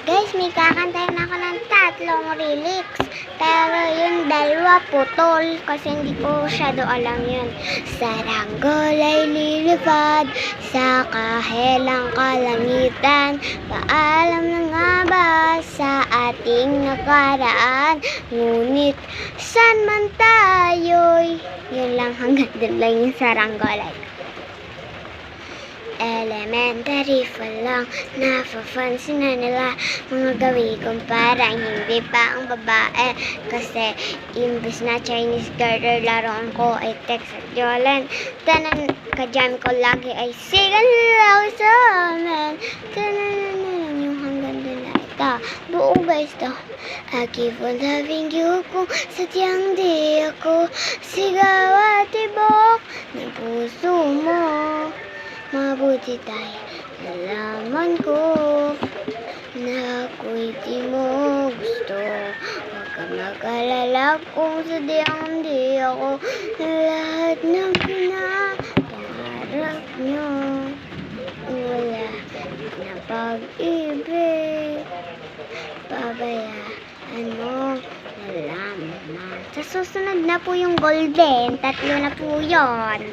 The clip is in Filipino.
Guys, may kakantayin ako ng 3 lyrics. Pero yung 2 putol kasi hindi ko masyado alam yun. Saranggol ay lilipad sa kahelang kalangitan. Paalam na nga ba sa ating nakaraan? Ngunit san man tayo'y yun lang, hanggang dun lang yung saranggol ay. Elementary pa lang, napapansin na nila mga gawi kong parang hindi pa ang babae. Kasi imbes na Chinese girl, laruan ko ay text at Jolen. Tanan ka-jam ko lagi ay sigan lang sa amin. Tanan yung hanggang doon na ito. Buo guys to. I keep on loving you kung sadyang di ako sigaw at tibok ng puso mo. Mabuti tayo, nalaman ko na ako'y di mo gusto. Huwag ka mag-alala kung sadyang di ako lahat ng pinapangarap nyo. Wala na pag-ibig, pabayaan mo na lamang. Sa susunod na po yung golden, 3 na po yon.